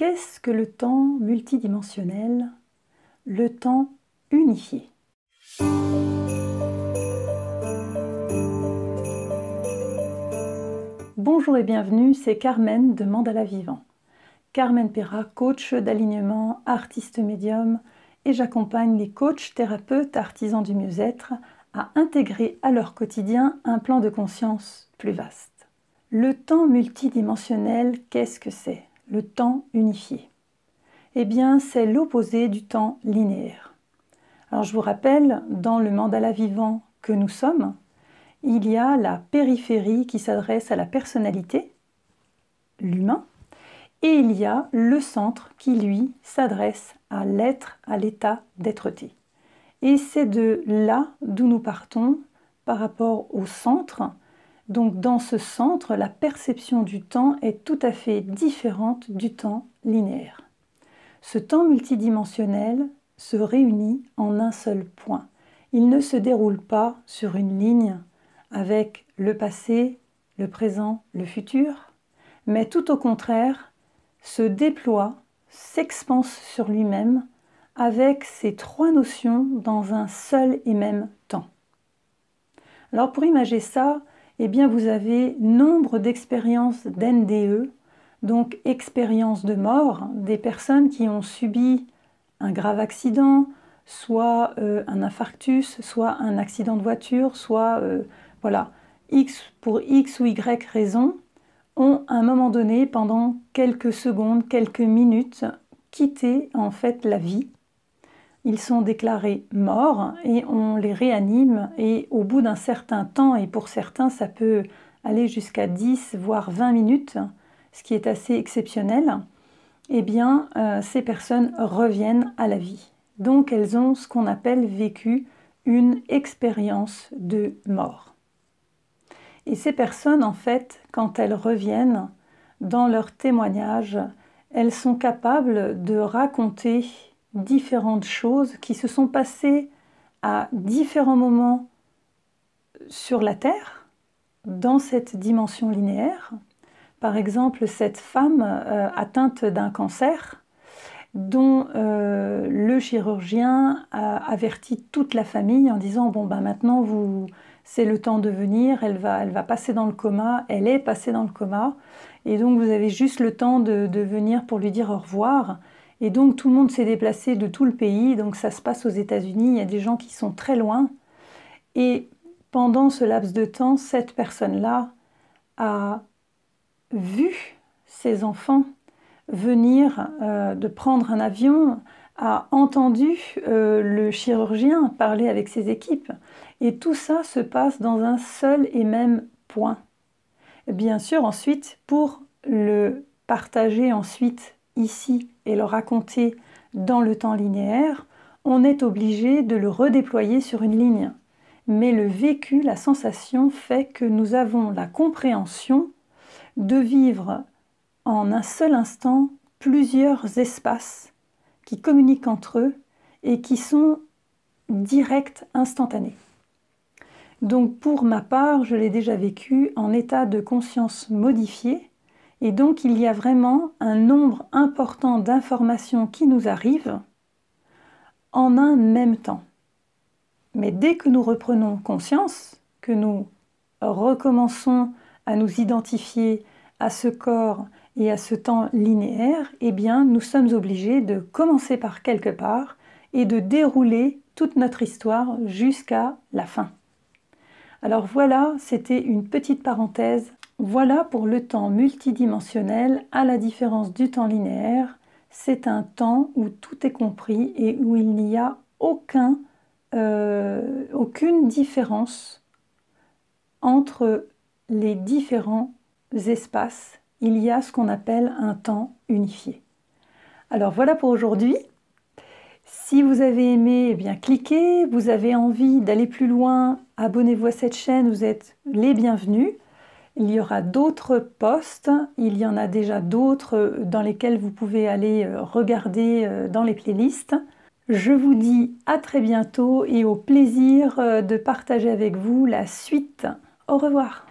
Qu'est-ce que le temps multidimensionnel, le temps unifié? Bonjour et bienvenue, c'est Carmen de Mandala Vivant. Carmen Pera, coach d'alignement, artiste médium, et j'accompagne les coachs, thérapeutes, artisans du mieux-être à intégrer à leur quotidien un plan de conscience plus vaste. Le temps multidimensionnel, qu'est-ce que c'est? Le temps unifié. Eh bien, c'est l'opposé du temps linéaire. Alors, je vous rappelle, dans le mandala vivant que nous sommes, il y a la périphérie qui s'adresse à la personnalité, l'humain, et il y a le centre qui, lui, s'adresse à l'être, à l'état d'être-té. Et c'est de là d'où nous partons par rapport au centre. Donc dans ce centre, la perception du temps est tout à fait différente du temps linéaire. Ce temps multidimensionnel se réunit en un seul point. Il ne se déroule pas sur une ligne avec le passé, le présent, le futur, mais tout au contraire, se déploie, s'expanse sur lui-même avec ces trois notions dans un seul et même temps. Alors pour imager ça, eh bien vous avez nombre d'expériences d'NDE, donc expériences de mort, des personnes qui ont subi un grave accident, soit un infarctus, soit un accident de voiture, soit voilà, pour X ou Y raison, ont à un moment donné, pendant quelques secondes, quelques minutes, quitté en fait la vie. Ils sont déclarés morts et on les réanime et au bout d'un certain temps, et pour certains ça peut aller jusqu'à 10 voire 20 minutes, ce qui est assez exceptionnel, eh bien ces personnes reviennent à la vie. Donc elles ont ce qu'on appelle vécu une expérience de mort. Et ces personnes, en fait, quand elles reviennent dans leur témoignage, elles sont capables de raconter différentes choses qui se sont passées à différents moments sur la Terre, dans cette dimension linéaire. Par exemple, cette femme atteinte d'un cancer, dont le chirurgien a averti toute la famille en disant « bon ben maintenant c'est le temps de venir, elle va passer dans le coma, elle est passée dans le coma, et donc vous avez juste le temps de venir pour lui dire au revoir ». Et donc tout le monde s'est déplacé de tout le pays, donc ça se passe aux États-Unis, il y a des gens qui sont très loin. Et pendant ce laps de temps, cette personne-là a vu ses enfants venir de prendre un avion, a entendu le chirurgien parler avec ses équipes. Et tout ça se passe dans un seul et même point. Bien sûr, ensuite, pour le partager ensuite ici et le raconter dans le temps linéaire, on est obligé de le redéployer sur une ligne. Mais le vécu, la sensation fait que nous avons la compréhension de vivre en un seul instant plusieurs espaces qui communiquent entre eux et qui sont directs, instantanés. Donc pour ma part, je l'ai déjà vécu en état de conscience modifié, et donc il y a vraiment un nombre important d'informations qui nous arrivent en un même temps. Mais dès que nous reprenons conscience, que nous recommençons à nous identifier à ce corps et à ce temps linéaire, eh bien nous sommes obligés de commencer par quelque part et de dérouler toute notre histoire jusqu'à la fin. Alors voilà, c'était une petite parenthèse. Voilà pour le temps multidimensionnel, à la différence du temps linéaire. C'est un temps où tout est compris et où il n'y a aucune différence entre les différents espaces. Il y a ce qu'on appelle un temps unifié. Alors voilà pour aujourd'hui. Si vous avez aimé, eh bien cliquez. Vous avez envie d'aller plus loin, abonnez-vous à cette chaîne, vous êtes les bienvenus. Il y aura d'autres posts, il y en a déjà d'autres dans lesquels vous pouvez aller regarder dans les playlists. Je vous dis à très bientôt et au plaisir de partager avec vous la suite. Au revoir.